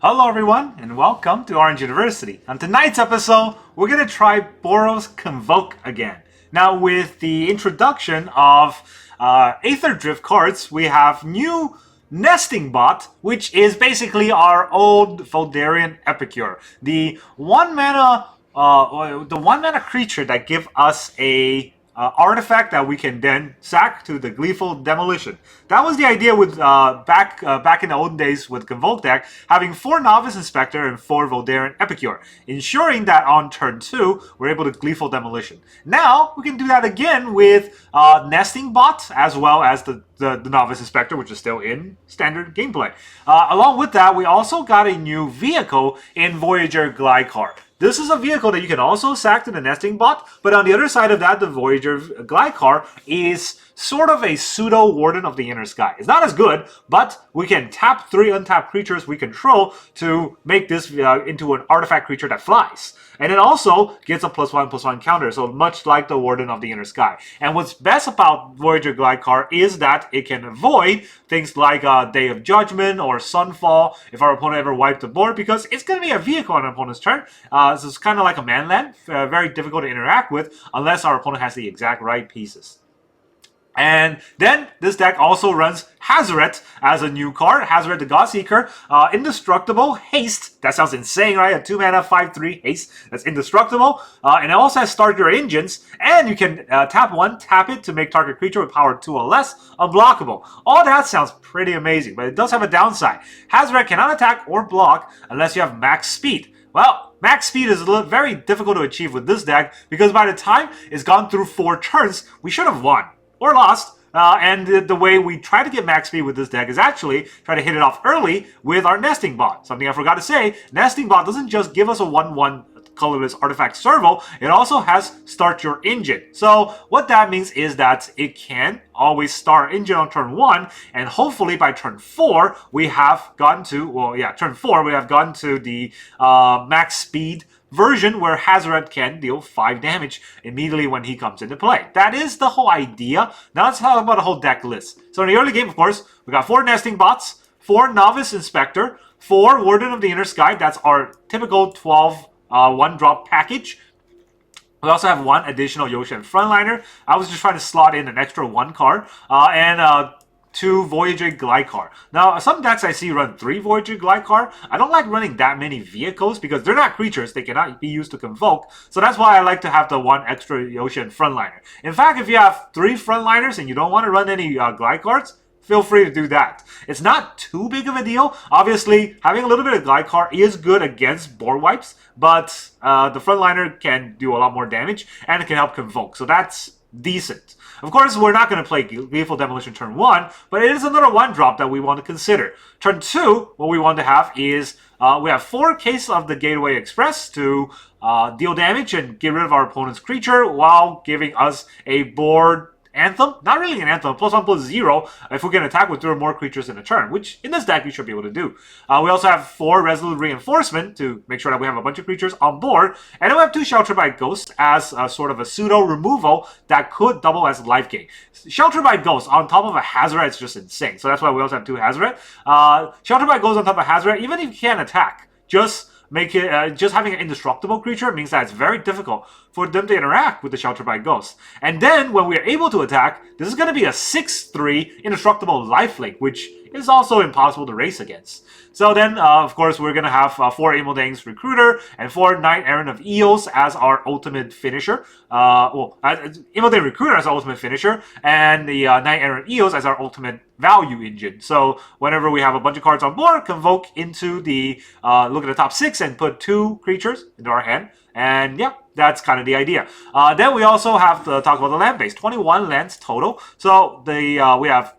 Hello everyone, and welcome to Orange University. On tonight's episode, we're going to try Boros Convoke again. Now, with the introduction of Aetherdrift cards, we have new Nesting Bot, which is basically our old Voldarian Epicure. The one mana creature that gives us a artifact that we can then sack to the Gleeful Demolition. That was the idea with back in the olden days with Convoke deck, having 4 Novice Inspector and 4 Voldarian Epicure, ensuring that on turn 2, we're able to Gleeful Demolition. Now, we can do that again with Nesting Bot, as well as the Novice Inspector, which is still in standard gameplay. Along with that, we also got a new vehicle in Voyager Glidecar. This is a vehicle that you can also sack to the Nesting Bot, but on the other side of that, the Voyager Glidecar is sort of a pseudo Warden of the Inner Sky. It's not as good, but we can tap 3 untapped creatures we control to make this into an artifact creature that flies. And it also gets a +1/+1 counter, so much like the Warden of the Inner Sky. And what's best about Voyager Glidecar is that it can avoid things like Day of Judgment or Sunfall if our opponent ever wiped the board, because it's going to be a vehicle on an opponent's turn. So it's kind of like a manland, very difficult to interact with unless our opponent has the exact right pieces. And then this deck also runs Hazoret as a new card. Hazoret the Godseeker, indestructible, haste. That sounds insane, right? A 2 mana 5/3 haste. That's indestructible. And it also has start your engines. And you can tap 1, tap it to make target creature with power 2 or less unblockable. All that sounds pretty amazing, but it does have a downside. Hazoret cannot attack or block unless you have max speed. Well, max speed is very difficult to achieve with this deck because by the time it's gone through 4 turns, we should have won. Or lost, and the way we try to get max speed with this deck is actually try to hit it off early with our Nesting Bot. Something I forgot to say, Nesting Bot doesn't just give us a 1/1 colorless artifact servo, it also has start your engine. So what that means is that it can always start engine on turn 1, and hopefully by turn 4 we have gotten to, turn 4 we have gotten to the max speed version where Hazoret can deal 5 damage immediately when he comes into play. That is the whole idea. Now let's talk about the whole deck list. So in the early game, of course, we got 4 Nesting Bots, 4 Novice Inspector, 4 Warden of the Inner Sky. That's our typical 12 1-drop package. We also have 1 additional Yoshin Frontliner. I was just trying to slot in an extra 1 card. And 2 Voyager Glidecar. Now, some decks I see run 3 Voyager Glidecar. I don't like running that many vehicles because they're not creatures. They cannot be used to Convoke. So that's why I like to have the 1 extra Yoshin Frontliner. In fact, if you have 3 Frontliners and you don't want to run any Glide cards, feel free to do that. It's not too big of a deal. Obviously, having a little bit of Glidecar is good against board wipes, but the Frontliner can do a lot more damage and it can help Convoke. So that's decent. Of course, we're not going to play Gleeful Demolition turn 1, but it is another 1-drop that we want to consider. Turn 2, what we want to have is, we have 4 Case of the Gateway Express to deal damage and get rid of our opponent's creature while giving us a board Anthem. Not really an Anthem, +1/+0 if we can attack with 3 or more creatures in a turn, which in this deck you should be able to do. We also have 4 Resolute Reinforcement to make sure that we have a bunch of creatures on board, and then we have 2 Shelter by Ghost as sort of a pseudo removal that could double as life gain. Shelter by Ghost on top of a Hazoret is just insane, so that's why we also have 2 Hazoret. Shelter by Ghost on top of Hazoret, even if you can't attack, just having an indestructible creature means that it's very difficult for them to interact with the Shelter by Ghost. And then when we're able to attack, this is going to be a 6/3 indestructible lifelink, which is also impossible to race against. So then, of course, we're going to have 4 Imodane's Recruiter and 4 Knight-Errant of Eos as our ultimate finisher. Imodane Recruiter as our ultimate finisher, and the Knight-Errant Eos as our ultimate value engine. So whenever we have a bunch of cards on board, Convoke into the, look at the top 6 and put 2 creatures into our hand. And yeah, that's kind of the idea. Then we also have to talk about the land base. 21 lands total. So we have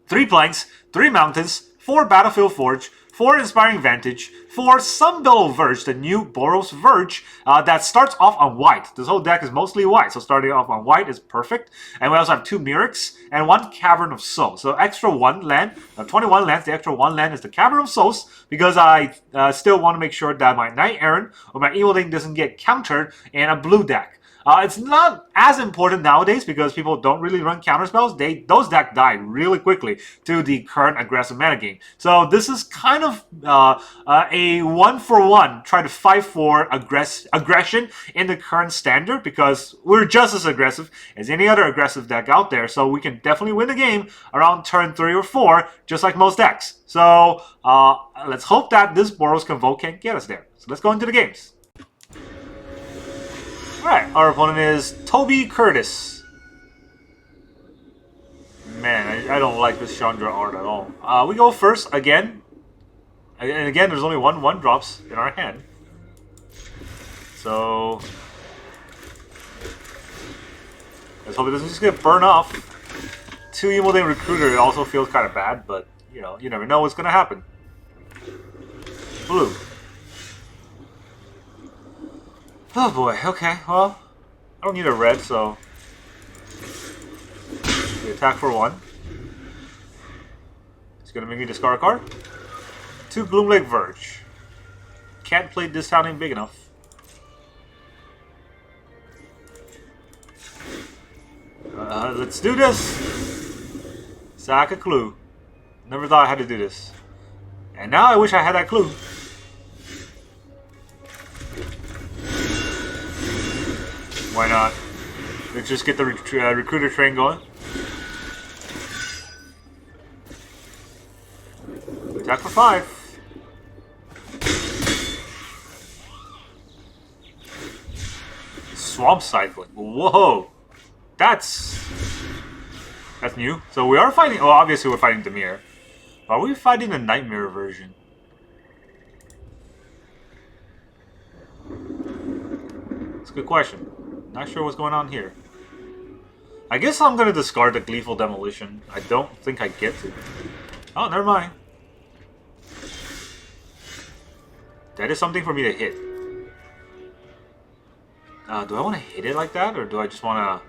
3 Planks, 3 Mountains, 4 Battlefield Forge, 4 Inspiring Vantage, 4 Sunbillow Verge, the new Boros Verge that starts off on white. This whole deck is mostly white, so starting off on white is perfect. And we also have 2 Myrics and 1 Cavern of Souls. So extra 1 land, 21 lands, the extra 1 land is the Cavern of Souls, because I still want to make sure that my Knight-Errant or my Imodane doesn't get countered in a blue deck. It's not as important nowadays because people don't really run counterspells. Those decks die really quickly to the current aggressive metagame. So this is kind of a 1-for-1, try to fight for aggression in the current standard because we're just as aggressive as any other aggressive deck out there. So we can definitely win the game around turn 3 or 4, just like most decks. So let's hope that this Boros Convoke can get us there. So let's go into the games. Alright, our opponent is Toby Curtis. Man, I don't like this Chandra art at all. We go first again. And again, there's only one drops in our hand. So let's hope it doesn't just get burned off. 2 Imodane Recruiter, it also feels kind of bad, but you know, you never know what's gonna happen. Blue. Oh boy, okay, well, I don't need a red, so we attack for 1. It's gonna make me discard a card. 2 Gloomlake Verge. Can't play this town ain't big enough. Let's do this! Sack a clue. Never thought I had to do this. And now I wish I had that clue. Why not? Let's just get the recruiter train going. Attack for 5. Swamp Cycling. Whoa! That's new. So we are fighting... Well, obviously we're fighting Dimir. Are we fighting the Nightmare version? That's a good question. Not sure what's going on here. I guess I'm going to discard the Gleeful Demolition. I don't think I get to. Oh, never mind. That is something for me to hit. Do I want to hit it like that? Or do I just want to...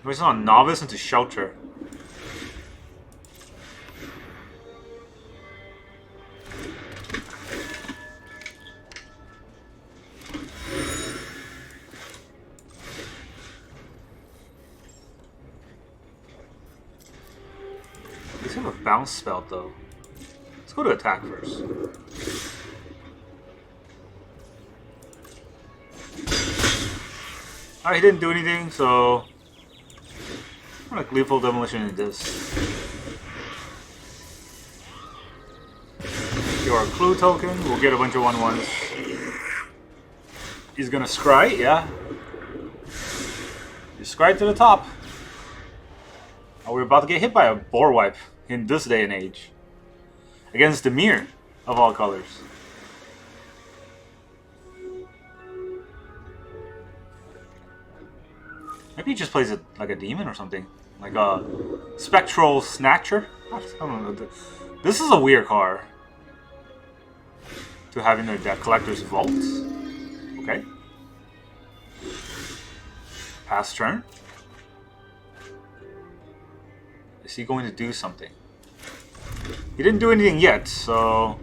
I just want Novice into Shelter. Let's have a bounce spell though. Let's go to attack first. Alright, he didn't do anything, so I'm gonna Gleeful Demolition in this. Your clue token, we'll get a bunch of 1/1s. He's gonna scry, yeah. You scry to the top. Oh, we're about to get hit by a boar wipe in this day and age. Against Dimir, of all colors. Maybe he just plays it like a demon or something. Like a Spectral Snatcher? I don't know. This is a weird card. To have in their deck. Collector's Vault. Okay. Pass turn. Is he going to do something? He didn't do anything yet, so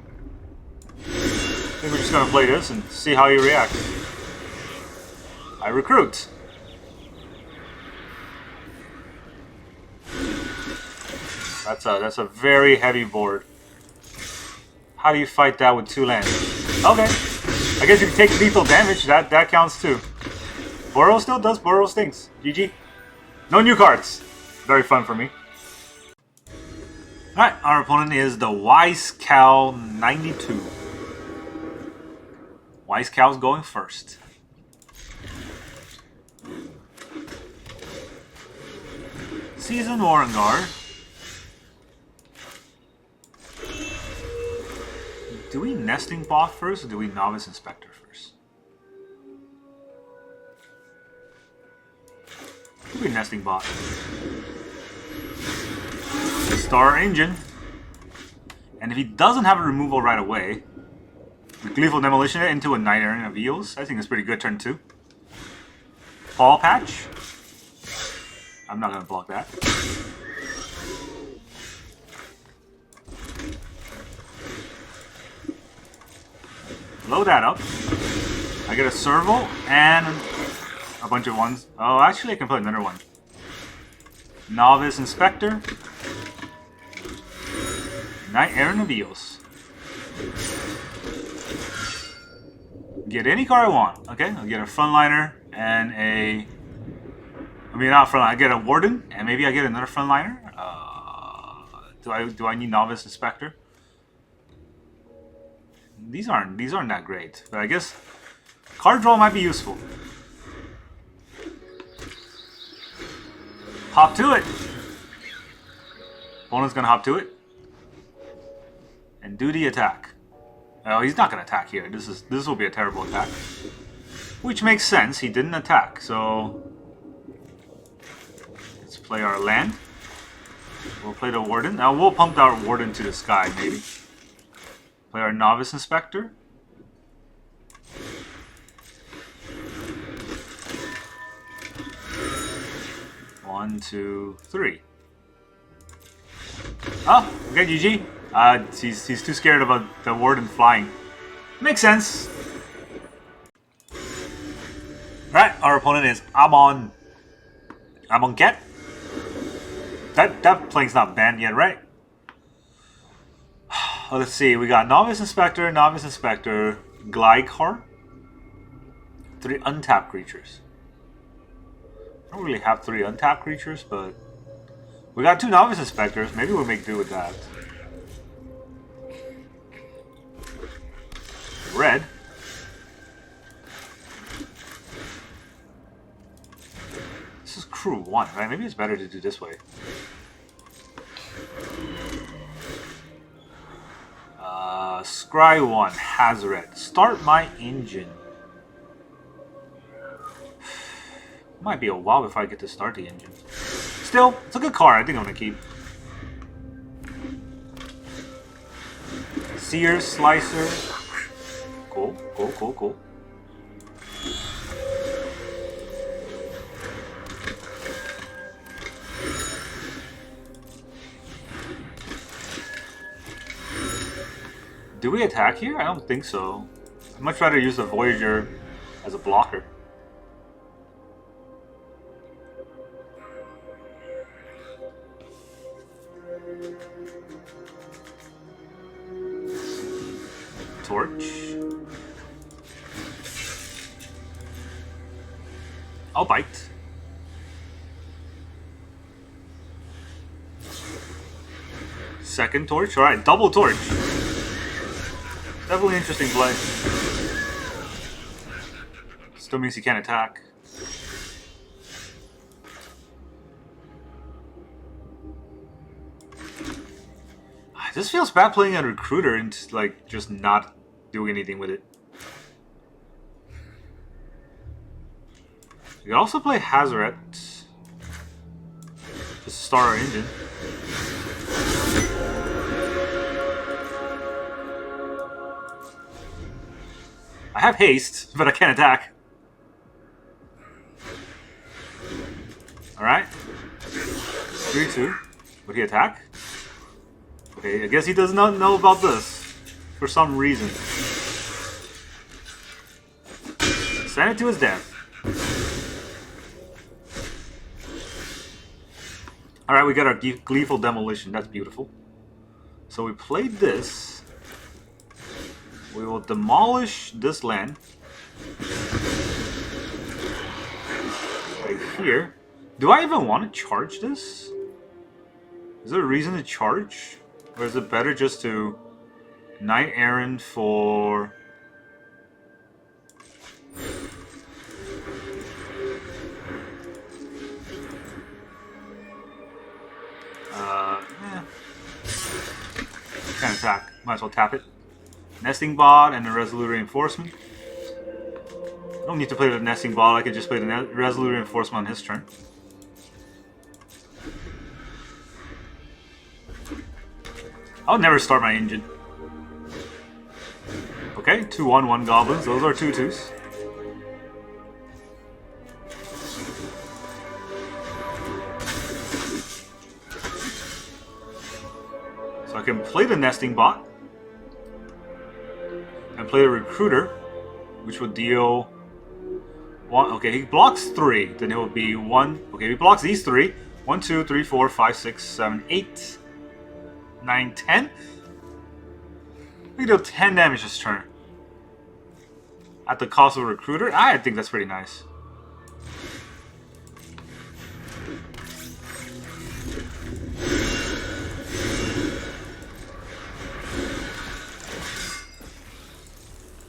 I think we're just going to play this and see how he reacts. I recruit. That's a very heavy board. How do you fight that with 2 lands? Okay. I guess if you take lethal damage, that counts too. Boros still does Boros things. GG. No new cards. Very fun for me. Alright, our opponent is the Wise Cow 92. Wise Cow's going first. Seasoned Warren. Do we Nesting Bot first or do we Novice Inspector first? Do we Nesting Bot? Star Engine. And if he doesn't have a removal right away, we Gleeful Demolition it into a Knight-Errant of Eos. I think it's pretty good turn 2. Fall Patch. I'm not going to block that. Blow that up. I get a Serval and a bunch of ones. Oh, actually I can play another one. Novice Inspector. Knight-Errant of Eos. Get any card I want. Okay, I'll get a frontliner and a... I mean, not frontliner. I get a Warden, and maybe I get another frontliner. Do I need Novice Inspector? These aren't that great, but I guess card draw might be useful. Hop to it. Opponent's gonna hop to it and do the attack. Oh, he's not gonna attack here. This will be a terrible attack, which makes sense. He didn't attack, so let's play our land. We'll play the Warden. Now we'll pump our Warden to the sky, maybe. Play our Novice Inspector. One, two, three. Oh, okay, GG. He's too scared about the Warden flying. Makes sense. Right, our opponent is Amon Ket. That playing's not banned yet, right? Let's see, we got Novice Inspector, Glidecar. 3 untapped creatures. I don't really have 3 untapped creatures, but we got 2 Novice Inspectors. Maybe we'll make do with that. Red. This is crew 1, right? Maybe it's better to do this way. Scry 1, Hazoret. Start my engine. Might be a while before I get to start the engine. Still, it's a good card. I think I'm gonna keep. Seer, Slicer. Cool, cool, cool, cool. Do we attack here? I don't think so. I'd much rather use the Voyager as a blocker. Torch. I'll bite. Second torch. Alright, double torch. Definitely interesting play. Still means he can't attack. This feels bad playing a recruiter and like just not doing anything with it. You can also play Hazoret. Just start our engine. I have haste, but I can't attack. Alright. 3-2. Would he attack? Okay, I guess he does not know about this. For some reason. Send it to his death. Alright, we got our Gleeful Demolition. That's beautiful. So we played this. We will demolish this land. Right here. Do I even want to charge this? Is there a reason to charge? Or is it better just to Knight-Errant for... Can't attack. Might as well tap it. Nesting Bot and a Resolute Reinforcement. I don't need to play the Nesting Bot, I could just play the Resolute Reinforcement on his turn. I'll never start my engine. Okay, 2/1/1 goblins. Those are 2/2s. So I can play the Nesting Bot. And play the Recruiter, which will deal One, okay, he blocks 3. Then it will be 1. Okay, he blocks these 3. 1, 2, 3, 4, 5, 6, 7, 8, 9, 10. We can deal 10 damage this turn. At the cost of a recruiter? I think that's pretty nice.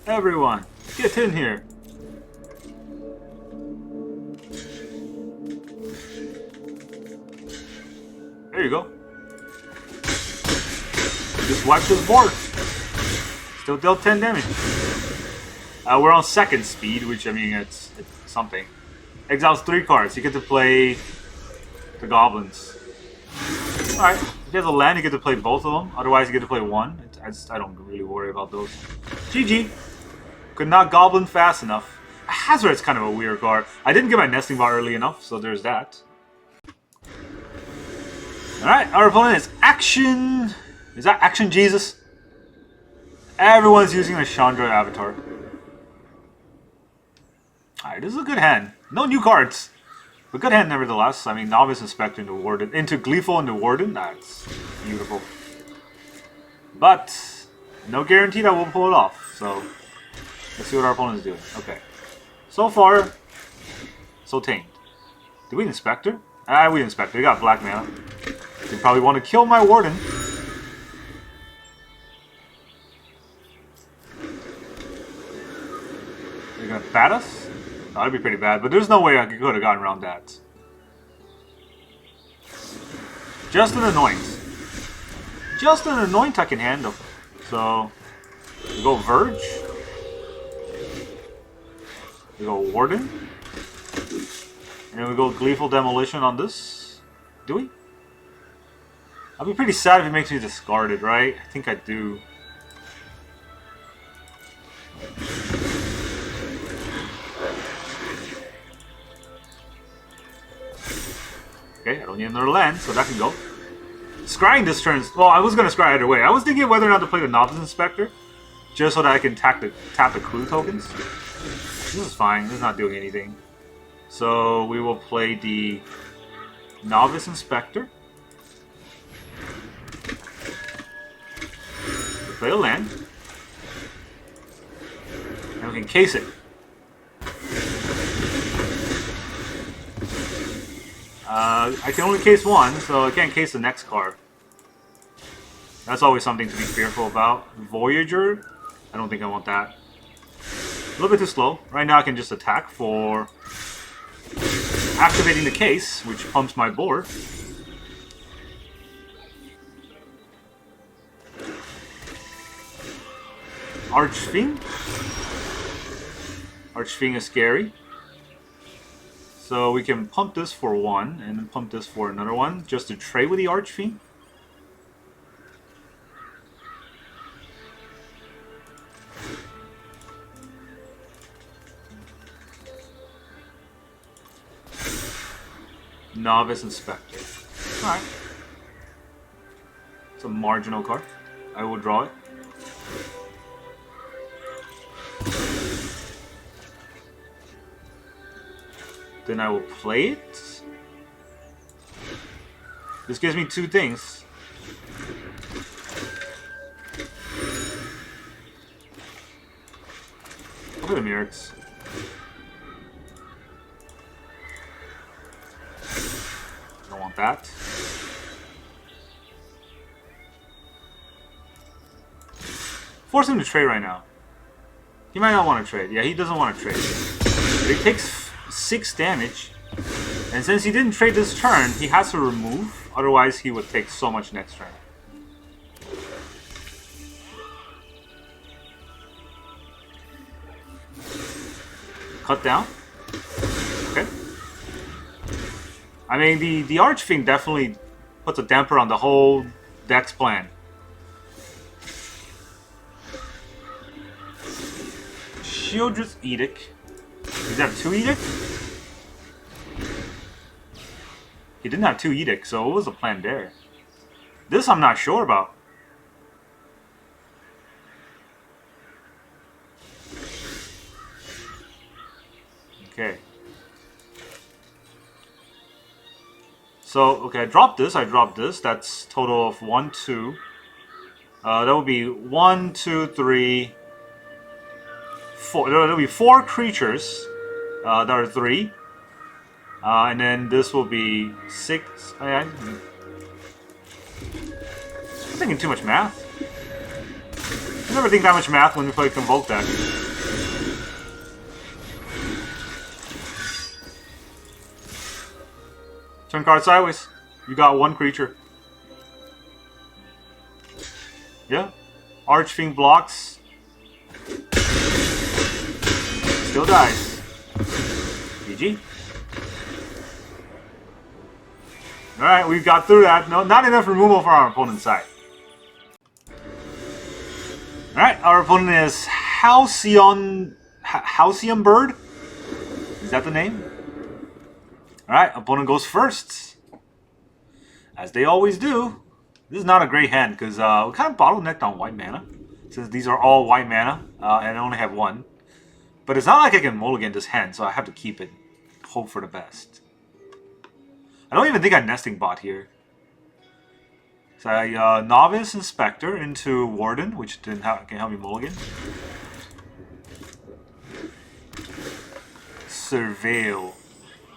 Everyone, get in here. There you go. Just wiped his board. Still dealt 10 damage. We're on 2nd speed, which, I mean, it's something. Exiles 3 cards. You get to play the goblins. Alright, if he has a land, you get to play both of them. Otherwise, you get to play 1. I don't really worry about those. GG. Could not goblin fast enough. Hazoret's kind of a weird card. I didn't get my nesting bar early enough, so there's that. Alright, our opponent is Action... Is that Action Jesus? Everyone's using a Chandra avatar. Alright, this is a good hand. No new cards. But good hand nevertheless. I mean, Novice Inspector into Warden. Into Gleeful into Warden. That's beautiful. But, no guarantee that we'll pull it off. So, let's see what our opponent is doing. Okay. So far, so tamed. Did we Inspector? We Inspector. We got black mana. They probably want to kill my Warden. They're gonna bat us? Oh, that'd be pretty bad, but there's no way I could have gotten around that. Just an annoyance. Just an annoyance I can handle. So, we go Verge. We go Warden. And then we go Gleeful Demolition on this. Do we? I'll be pretty sad if it makes me discarded, right? I think I do. Okay, I don't need another land, so that can go. Scrying this turn. Well, I was going to scry either way. I was thinking whether or not to play the Novice Inspector, just so that I can tap the clue tokens. This is fine. This is not doing anything. So we will play the Novice Inspector. We'll play a land. And we can case it. I can only case one, so I can't case the next card. That's always something to be fearful about. Voyager? I don't think I want that. A little bit too slow. Right now I can just attack for activating the case, which pumps my board. Archfiend? Archfiend is scary. So we can pump this for 1, and then pump this for another 1, just to trade with the Archfiend. Novice Inspector. Alright. It's a marginal card. I will draw it. Then I will play it. This gives me 2 things. Look at the Mirrors. Don't want that. Force him to trade right now. He might not want to trade. Yeah, he doesn't want to trade. But he takes 6 damage, and since he didn't trade this turn, he has to remove, otherwise he would take so much next turn. Cut down. Okay. I mean, the Archfiend definitely puts a damper on the whole deck's plan. Shieldred's Edict. Does he have 2 edicts? He didn't have 2 edicts, so what was the plan there? This I'm not sure about. Okay. So, okay, I dropped this. That's total of 1, 2. That would be 1, 2, 3, 4. There will be 4 creatures that are 3. And then this will be 6. I'm thinking too much math. I never think that much math when we play Convoke deck. Turn card sideways. You got 1 creature. Yeah. Archfiend blocks. Still dies. GG. Alright, we got through that. No, not enough removal for our opponent's side. Alright, our opponent is Halcyon Bird? Is that the name? Alright, opponent goes first. As they always do. This is not a great hand because we kind of bottlenecked on white mana. Since these are all white mana and I only have 1. But it's not like I can mulligan this hand, so I have to keep it. Hope for the best. I don't even think I nesting bot here. So I Novice Inspector into Warden, which can help me mulligan. Surveil.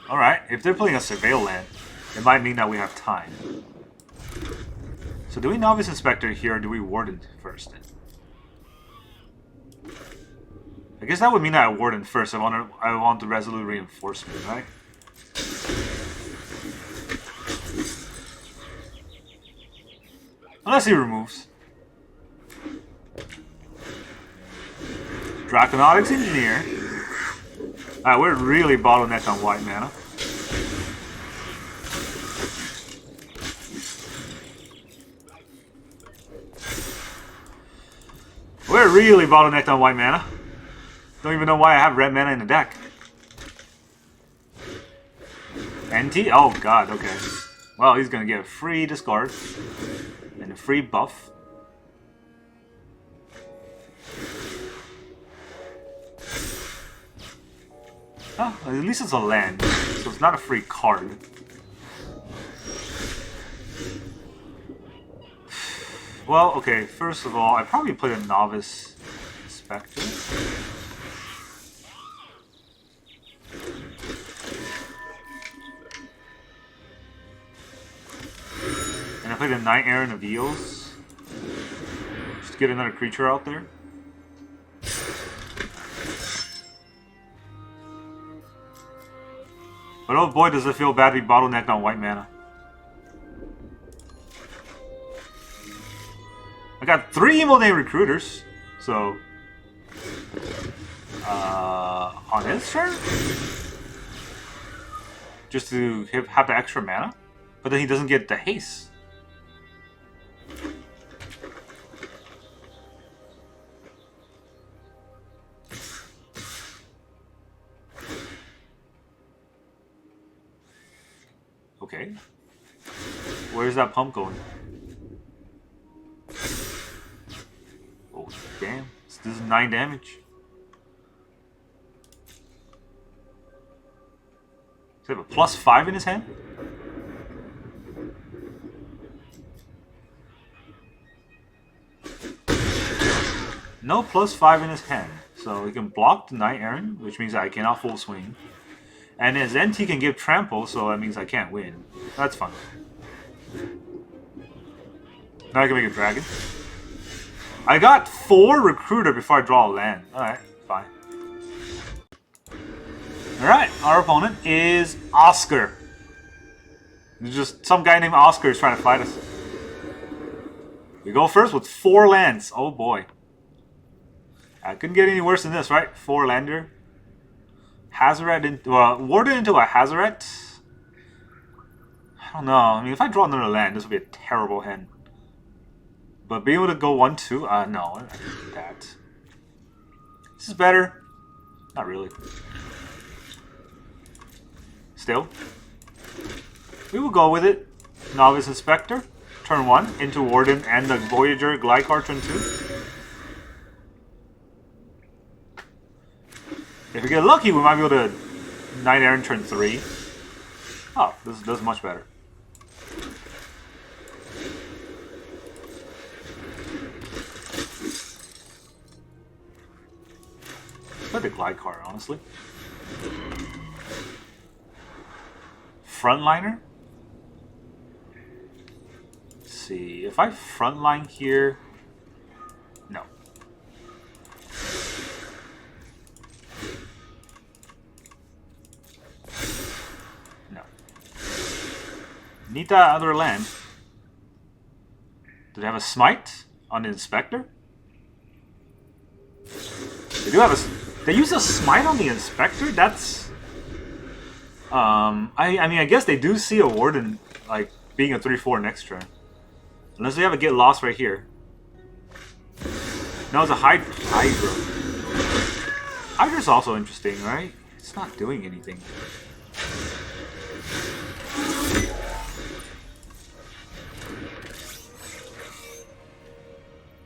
Alright, if they're playing a Surveil land, it might mean that we have time. So do we Novice Inspector here, or do we Warden first? I guess that would mean that I Warden first. I want the Resolute Reinforcement, right? Unless he removes. Draconautics Engineer. Alright, we're really bottlenecked on white mana. We're really bottlenecked on white mana. Don't even know why I have red mana in the deck. NT? Oh god, okay. Well, he's gonna get a free discard. And a free buff. Oh, at least it's a land, so it's not a free card. Well, okay, first of all, I probably played a Novice Inspector. And I played a Knight-Errant of Eos. Just to get another creature out there. But oh boy, does it feel bad to be bottlenecked on white mana. I got 3 Imodane recruiters, so on his turn, just to have the extra mana, but then he doesn't get the haste. Okay, where's that pump going? Oh, damn. This is 9 damage. Does he have a +5 in his hand? No +5 in his hand. So he can block the Knight-Errant, which means I cannot full swing. And his NT can give trample, so that means I can't win. That's fun. Now I can make a dragon. I got 4 recruiter before I draw a land. Alright, fine. Alright, our opponent is Oscar. There's just some guy named Oscar is trying to fight us. We go first with 4 lands. Oh boy. I couldn't get any worse than this, right? 4 lander. Hazoret into Warden into a Hazoret. I don't know. I mean, if I draw another land, this would be a terrible hand. But being able to go 1-2, no, I can do that. This is better. Not really. Still, we will go with it. Novice Inspector, turn 1 into Warden and the Voyager Glidecar turn 2. If we get lucky, we might be able to Knight-Errant turn 3. Oh, this is much better. play the Glidecar, honestly. Frontliner? Let's see. If I frontline here... No. No. Need that other land. Do they have a smite on the Inspector? They do have a... They use a smite on the Inspector? That's... I mean, I guess they do see a Warden, like, being a 3-4 next turn. Unless they have a Get Lost right here. No, it's a Hydra. Hydra's also interesting, right? It's not doing anything.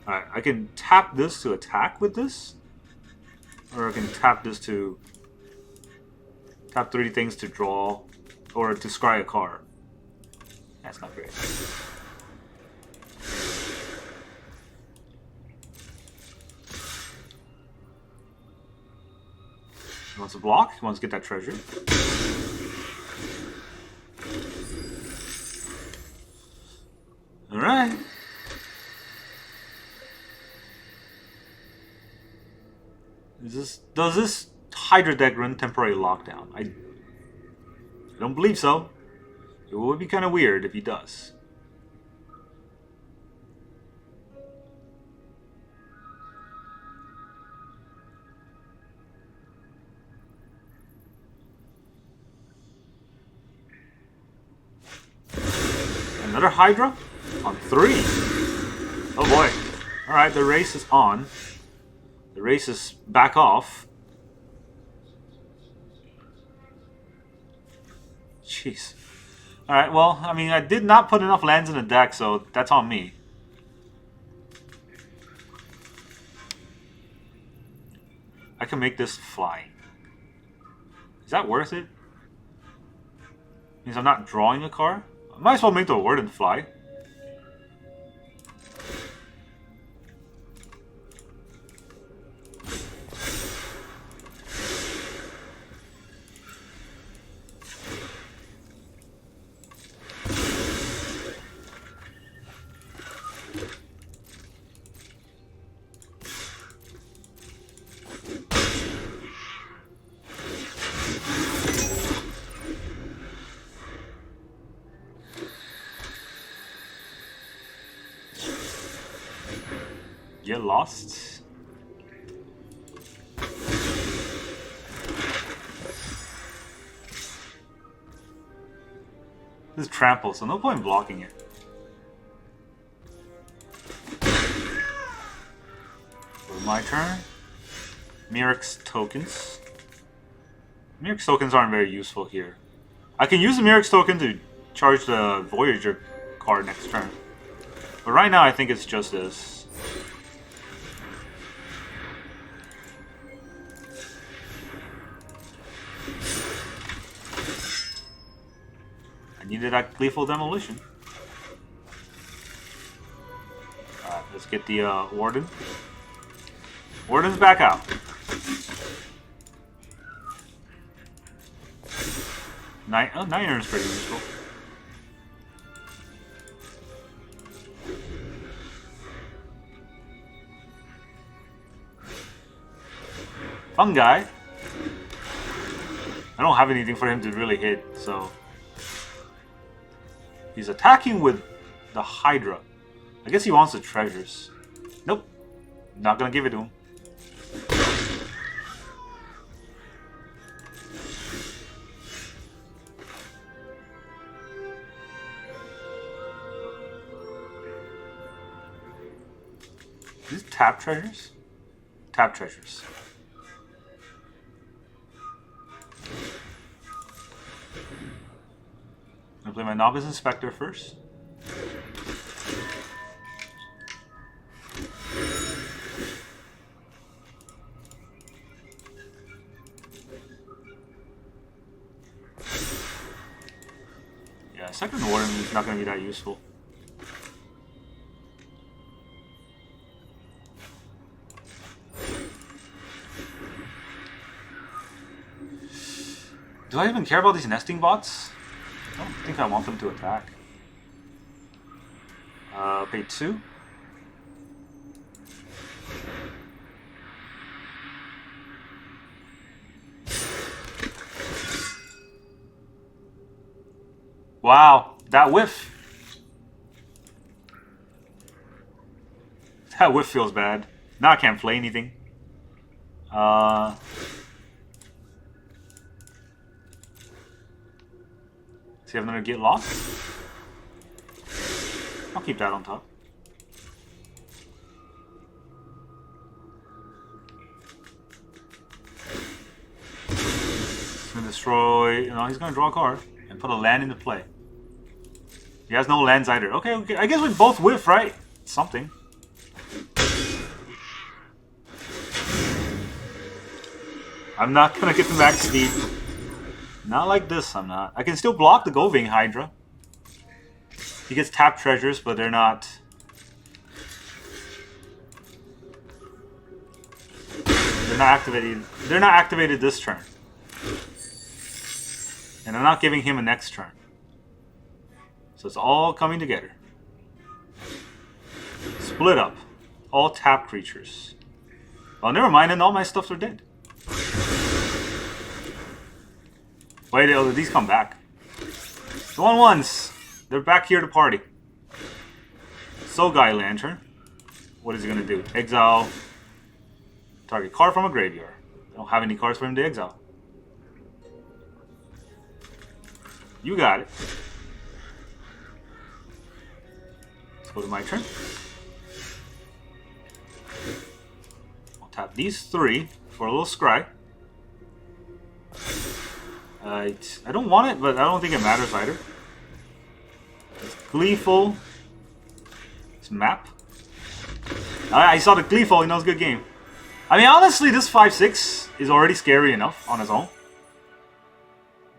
Alright, I can tap this to attack with this. Or I can tap this to... Tap 3 things to draw. Or to scry a card. That's not great. He wants to block. He wants to get that treasure. Alright. Does this Hydra deck run temporary lockdown? I don't believe so. It would be kind of weird if he does. Another Hydra? On 3. Oh boy. Alright, the race is on. The race is back off. Jeez. Alright, well, I mean, I did not put enough lands in the deck, so that's on me. I can make this fly. Is that worth it? Means I'm not drawing a card? I might as well make the Warden fly. Get lost. This is trample, so no point blocking it. For my turn, Mirrex tokens. Mirrex tokens aren't very useful here. I can use the Mirrex token to charge the Voyager card next turn. But right now I think it's just this. Needed that Gleeful Demolition. Alright, let's get the Warden. Warden's back out. Knight-Errant is pretty useful. Fungi. I don't have anything for him to really hit, so... He's attacking with the Hydra. I guess he wants the treasures. Nope. Not gonna give it to him. These tap treasures? Tap treasures. I'm gonna play my Novice Inspector first. Yeah, second Warden is not gonna be that useful. Do I even care about these nesting bots? I don't think I want them to attack. Pay 2. Wow, that whiff. That whiff feels bad. Now I can't play anything. Does he have another get lost? I'll keep that on top. He's gonna destroy. No, he's gonna draw a card and put a land into play. He has no lands either. Okay, okay. I guess we both whiff, right? Something. I'm not gonna get the max speed. Not like this, I'm not. I can still block the Goving Hydra. He gets tapped treasures, but they're not... They're not activated. They're not activated this turn. And I'm not giving him a next turn. So it's all coming together. Split up. All tap creatures. Oh, never mind, and all my stuffs are dead. Wait, did these come back? The 1/1s! They're back here to party. Sogai Lantern. What is he gonna do? Exile. Target card from a graveyard. I don't have any cards for him to exile. You got it. Let's go to my turn. I'll tap these 3 for a little scry. I don't want it, but I don't think it matters either. It's Gleeful. It's map. I saw the Gleeful, he knows good game. I mean, honestly, this 5/6 is already scary enough on its own.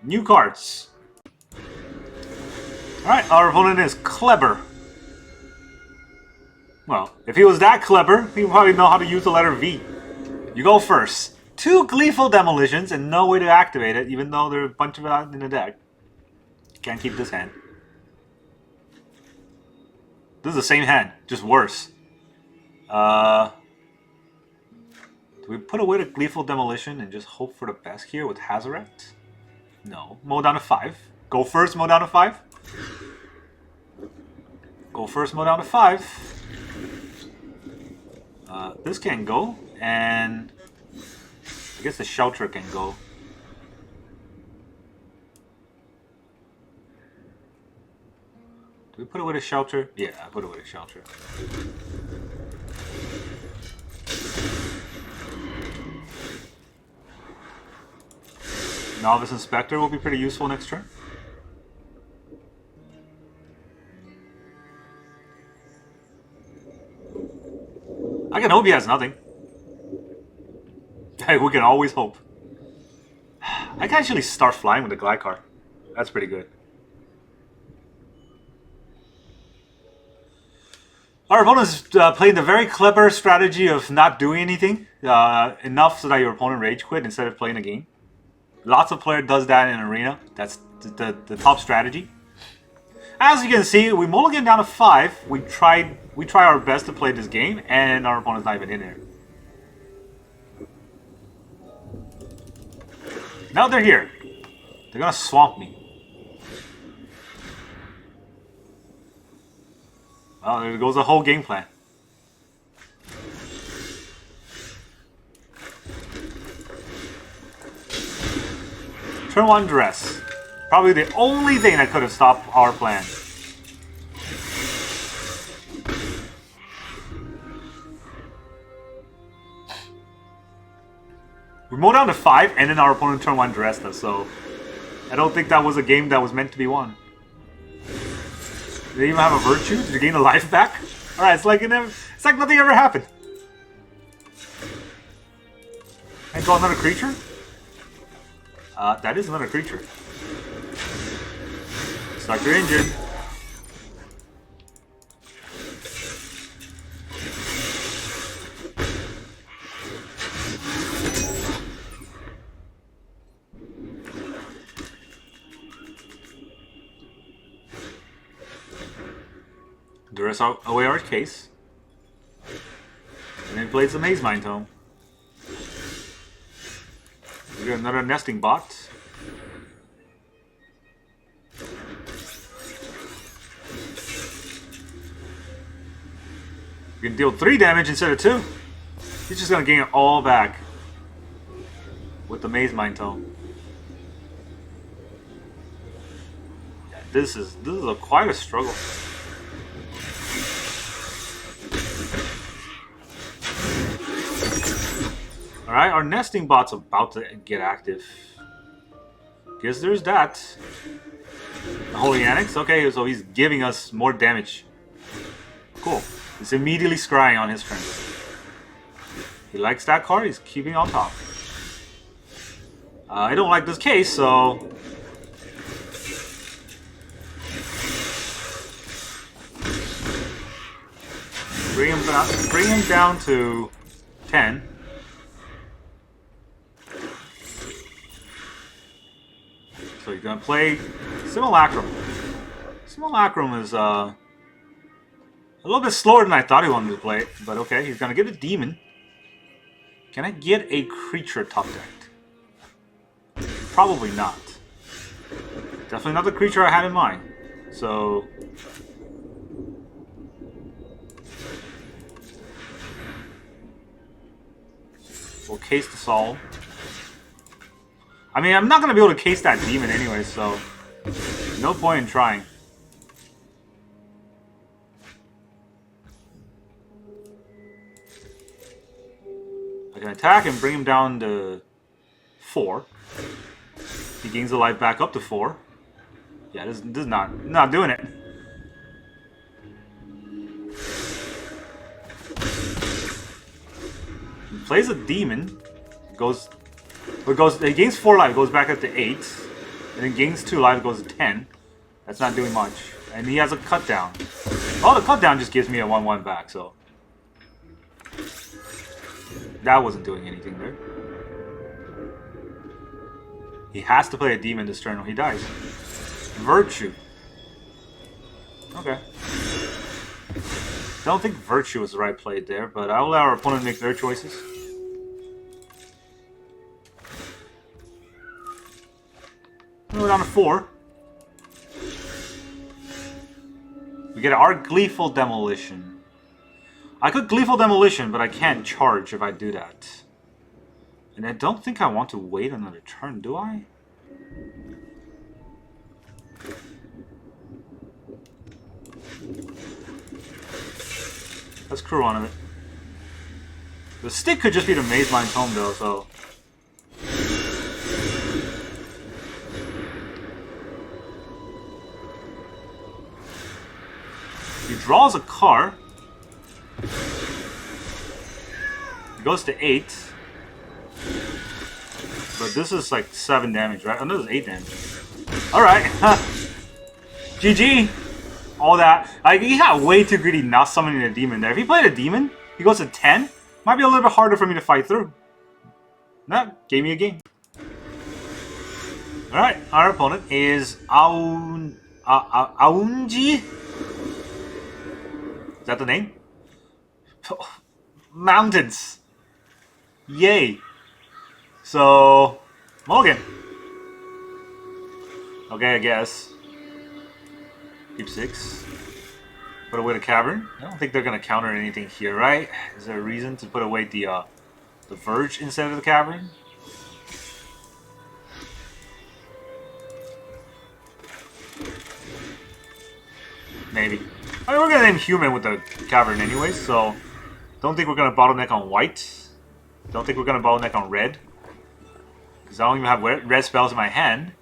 New cards. Alright, our opponent is clever. Well, if he was that clever, he would probably know how to use the letter V. You go first. 2 Gleeful Demolitions and no way to activate it, even though there are a bunch of it in the deck. Can't keep this hand. This is the same hand, just worse. Do we put away the Gleeful Demolition and just hope for the best here with Hazoret? No. Mow down to 5. Go first, mow down to 5. Go first, mow down to 5. This can go, and I guess the shelter can go. Do we put away the shelter? Yeah, I put away the shelter. Novice Inspector will be pretty useful next turn. I can hope he has nothing. Hey, we can always hope. I can actually start flying with the Glidecar. That's pretty good. Our opponent is playing the very clever strategy of not doing anything. Enough so that your opponent rage quit instead of playing a game. Lots of players does that in Arena. That's the top strategy. As you can see, we mulligan down to 5. We try our best to play this game, and our opponent's not even in there. Now they're here. They're gonna swamp me. Well, there goes the whole game plan. Turn 1 Dress. Probably the only thing that could have stopped our plan. We mow down to 5, and then our opponent turn 1 dressed us, so I don't think that was a game that was meant to be won. Did they even have a virtue? Did you gain a life back? Alright, it's like nothing ever happened. And draw another creature? That is another creature. Start your engine. Throws away our case. And then plays the Maze Mind Tome. We got another nesting bot. We can deal 3 damage instead of 2. He's just gonna gain it all back with the Maze Mind Tome. Yeah, this is quite a struggle. Alright, our nesting bot's about to get active. Guess there's that. The Holy Annex? Okay, so he's giving us more damage. Cool. He's immediately scrying on his turn. He likes that card, he's keeping on top. I don't like this case, so... Bring him down to 10. So he's gonna play Simulacrum. Simulacrum is a little bit slower than I thought he wanted to play, but okay, he's gonna get a demon. Can I get a creature top decked? Probably not. Definitely not the creature I had in mind. So we'll case the Soul. I mean, I'm not going to be able to case that demon anyway, so no point in trying. I can attack and bring him down to 4. He gains the life back up to 4. Yeah, this is not doing it. He plays a demon. It gains 4 life, goes back up to 8, and then gains 2 life, goes to 10. That's not doing much. And he has a cut down. Oh, the cut down just gives me a 1/1 back, so that wasn't doing anything there. He has to play a demon this turn or he dies. Virtue. Okay. Don't think Virtue was the right play there, but I'll let our opponent make their choices. We're down to 4. We get our Gleeful Demolition. I could Gleeful Demolition, but I can't charge if I do that. And I don't think I want to wait another turn, do I? Let's crew on it. The stick could just be the Maze Mind Tome though, so... He draws a card. He goes to 8. But this is like 7 damage, right? Oh, no, this is 8 damage. Alright. GG. All that. He got way too greedy not summoning a demon there. If he played a demon, he goes to 10. Might be a little bit harder for me to fight through. Nah, gave me a game. Alright, our opponent is Aunji. Is that the name? Mountains. Yay. So, Mulligan. Okay, I guess. Keep 6. Put away the Cavern. I don't think they're going to counter anything here, right? Is there a reason to put away the Verge instead of the Cavern? Maybe. I mean, we're going to name Human with the Cavern anyway, so... Don't think we're going to bottleneck on white. Don't think we're going to bottleneck on red. Because I don't even have red spells in my hand.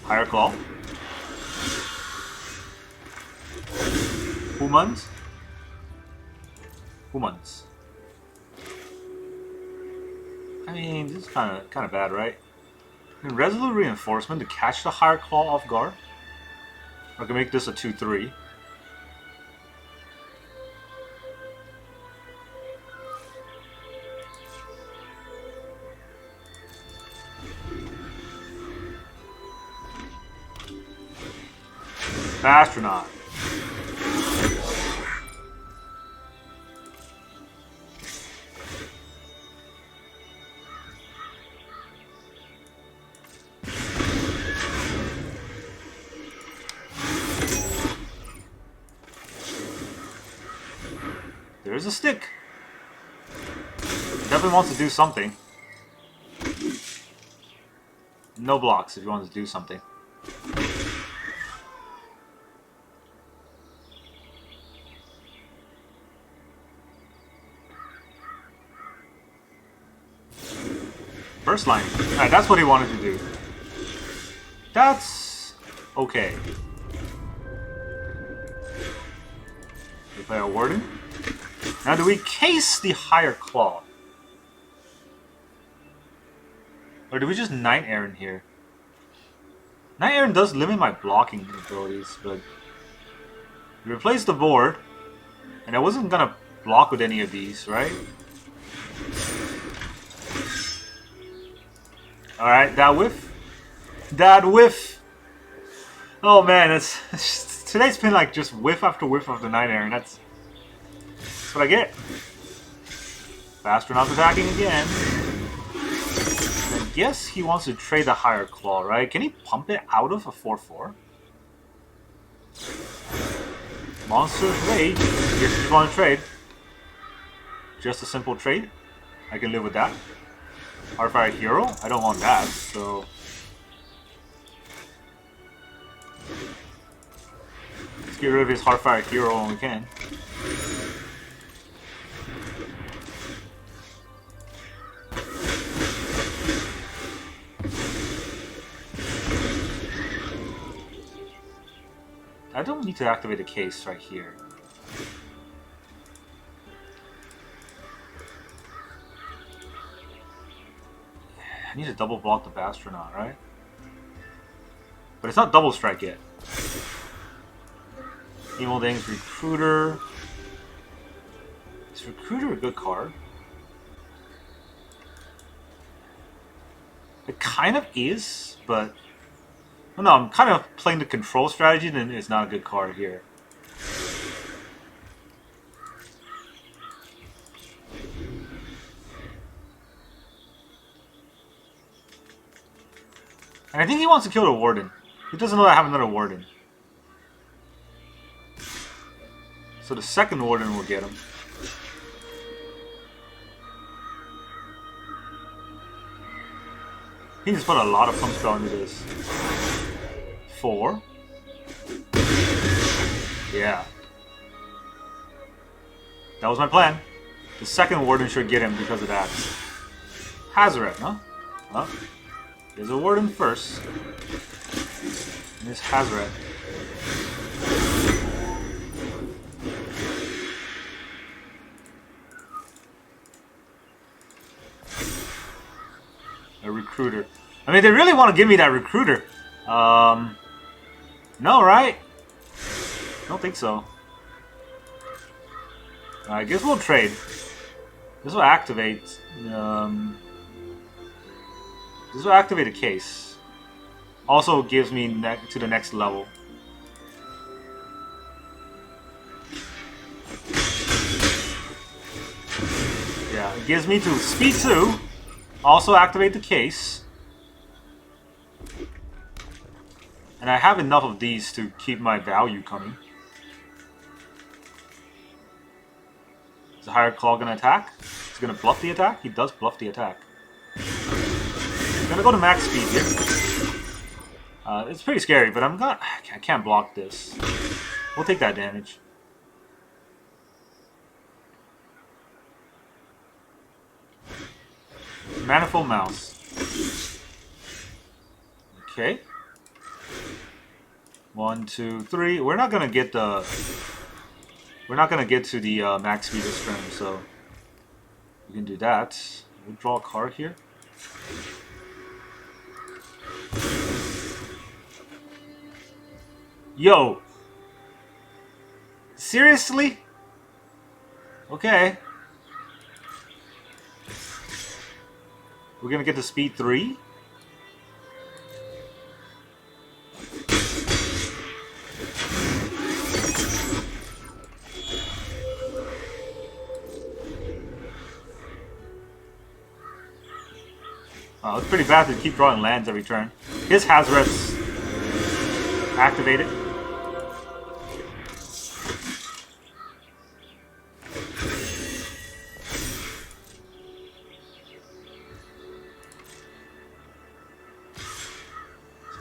Higher Claw. Humans. I mean, this is kind of bad, right? And Resolute Reinforcement to catch the Higher Claw off guard. I can make this a 2/3. Astronaut. There's a stick. Definitely wants to do something. No blocks if he wants to do something. First line. Alright, that's what he wanted to do. That's okay. We play a Warden. Now, do we case the higher claw? Or do we just Knight-Errant here? Knight-Errant does limit my blocking abilities, but we replaced the board, and I wasn't gonna block with any of these, right? Alright, that whiff. That whiff. Oh man, today's been like just whiff after whiff of the Knight-Errant. That's what I get. Astronaut's attacking again. I guess he wants to trade the higher claw, right? Can he pump it out of a 4/4? Monster's Rage. Guess you just want to trade. Just a simple trade. I can live with that. Hardfire Hero? I don't want that, so... let's get rid of his Hardfire Hero when we can. I don't need to activate a case right here. I need to double block the Astronaut, right? But it's not double strike yet. Imodane's Recruiter. Is Recruiter a good card? It kind of is, but... well, no, I'm kind of playing the control strategy, then it's not a good card here. And I think he wants to kill the Warden. He doesn't know I have another Warden. So the second Warden will get him. He just put a lot of pump spell into this. 4. Yeah. That was my plan. The second Warden should get him because of that. Hazoret, huh? Huh? There's a Warden first. And there's Hazoret. A Recruiter. I mean, they really want to give me that Recruiter. No, right? I don't think so. I guess we'll trade. This will activate. This will activate a case. Also gives me to the next level. Yeah, it gives me to speed 2. Also activate the case. And I have enough of these to keep my value coming. Is the higher claw gonna attack? He's gonna bluff the attack? He does bluff the attack. I'm gonna go to max speed here. It's pretty scary, but I can't block this. We'll take that damage. Manifold Mouse. Okay. 1, 2, 3. We're not gonna get to the max speed this turn, so we can do that. We'll draw a card here. Yo! Seriously? Okay. We're gonna get to speed 3? Oh, it's pretty bad to keep drawing lands every turn. His Hazoret's activated.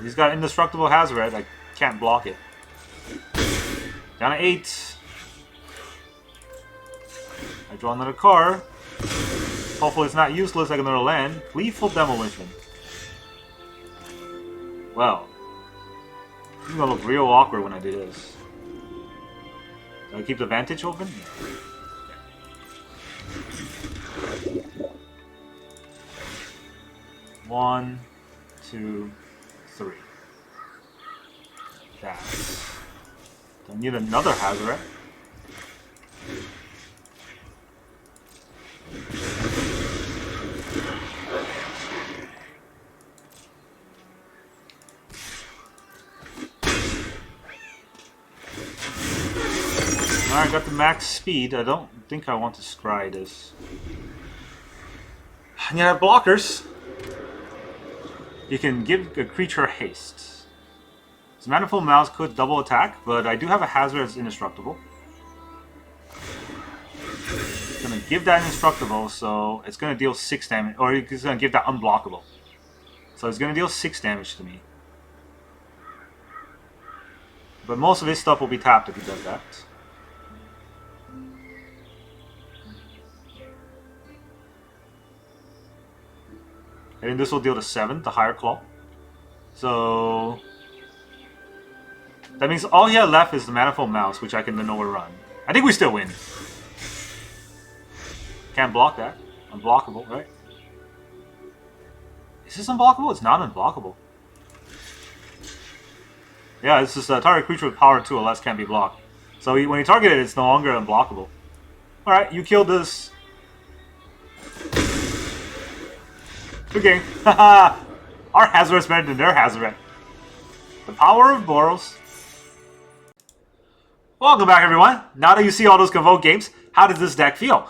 He's got indestructible Hazoret. I can't block it. Down to 8. I draw another card. Hopefully it's not useless like another land. Gleeful Demolition. Well. This is gonna look real awkward when I do this. Do I keep the Vantage open? Yeah. 1, 2, 3. That's... Don't need another Hazoret. Alright, got the max speed. I don't think I want to scry this. And you have blockers. You can give a creature haste. This Manifold Mouse could double attack, but I do have a Hazoret that's indestructible. It's gonna give that indestructible, so it's gonna deal 6 damage, or it's gonna give that unblockable. So it's gonna deal 6 damage to me. But most of his stuff will be tapped if he does that. And then this will deal to 7, the higher claw. So that means all he had left is the Manifold Mouse, which I can then overrun. I think we still win. Can't block that. Unblockable, right? Is this unblockable? It's not unblockable. Yeah, it's just a target creature with power 2 or less can't be blocked. So when you target it, it's no longer unblockable. Alright, you killed this. Good game. Haha! Our Hazoret's better than their Hazoret. The power of Boros. Welcome back, everyone. Now that you see all those Convoke games, how does this deck feel?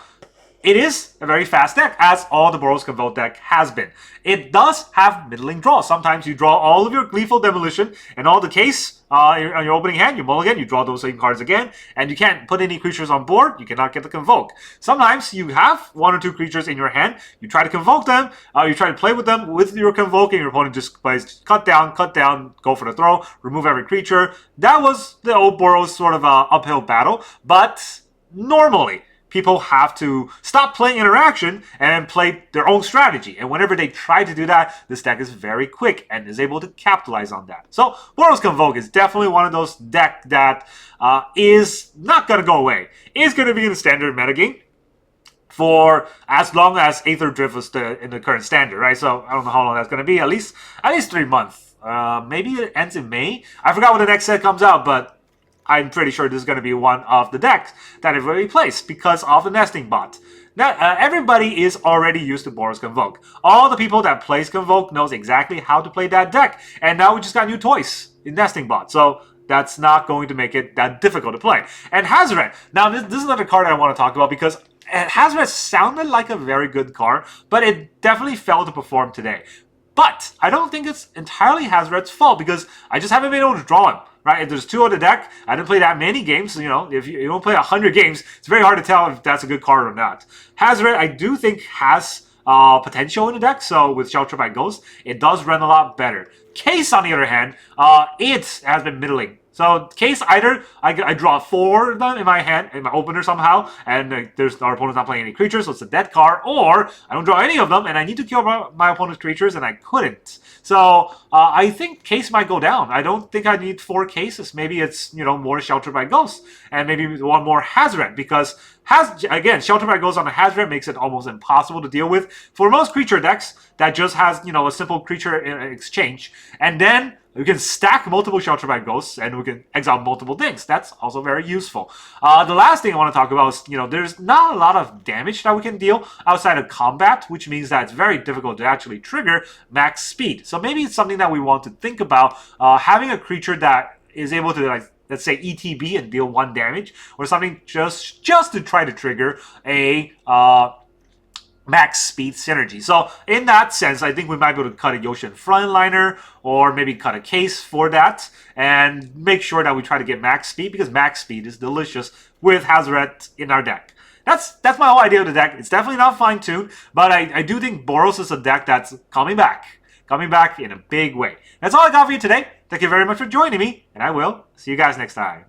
It is a very fast deck, as all the Boros Convoke deck has been. It does have middling draw. Sometimes you draw all of your Gleeful Demolition, and all the case, on your opening hand, you mulligan, you draw those same cards again, and you can't put any creatures on board, you cannot get the Convoke. Sometimes you have 1 or 2 creatures in your hand, you try to Convoke them, you try to play with them with your Convoke, and your opponent just plays cut down, go for the throw, remove every creature. That was the old Boros sort of uphill battle, but normally, people have to stop playing interaction and play their own strategy. And whenever they try to do that, this deck is very quick and is able to capitalize on that. So Boros Convoke is definitely one of those decks that is not going to go away. It's going to be in the standard metagame for as long as Aetherdrift was in the current standard, right? So I don't know how long that's going to be. At least 3 months. Maybe it ends in May. I forgot when the next set comes out, but I'm pretty sure this is going to be one of the decks that everybody plays because of the nesting bot. Now, everybody is already used to Boros Convoke. All the people that plays Convoke knows exactly how to play that deck. And now we just got new toys in nesting bot. So that's not going to make it that difficult to play. And Hazoret. Now, this is another card I want to talk about because Hazoret sounded like a very good card, but it definitely failed to perform today. But I don't think it's entirely Hazoret's fault because I just haven't been able to draw him. Right? If there's 2 on the deck, I didn't play that many games. So, you know, if you don't play 100 games, it's very hard to tell if that's a good card or not. Hazoret, I do think, has potential in the deck. So with Shelter by Ghost, it does run a lot better. Case, on the other hand, it has been middling. So Case, either I draw 4 of them in my hand, in my opener somehow, and our opponent's not playing any creatures, so it's a dead card, or I don't draw any of them, and I need to kill my opponent's creatures, and I couldn't. So I think Case might go down. I don't think I need 4 cases. Maybe it's, you know, more Shelter by Ghost, and maybe 1 more Hazoret, because again, Shelter by Ghost on a Hazoret makes it almost impossible to deal with for most creature decks that just has, you know, a simple creature exchange, and then we can stack multiple Shelter by Ghosts, and we can exile multiple things. That's also very useful. The last thing I want to talk about is, you know, there's not a lot of damage that we can deal outside of combat, which means that it's very difficult to actually trigger max speed. So maybe it's something that we want to think about, having a creature that is able to, like, let's say ETB and deal 1 damage, or something just to try to trigger a max speed synergy. So in that sense, I think we might be able to cut a Yoshin Frontliner, or maybe cut a Case for that, and make sure that we try to get max speed, because max speed is delicious with Hazoret in our deck. That's my whole idea of the deck. It's definitely not fine-tuned, but I do think Boros is a deck that's coming back. coming back in a big way. That's all I got for you today. Thank you very much for joining me, and I will see you guys next time.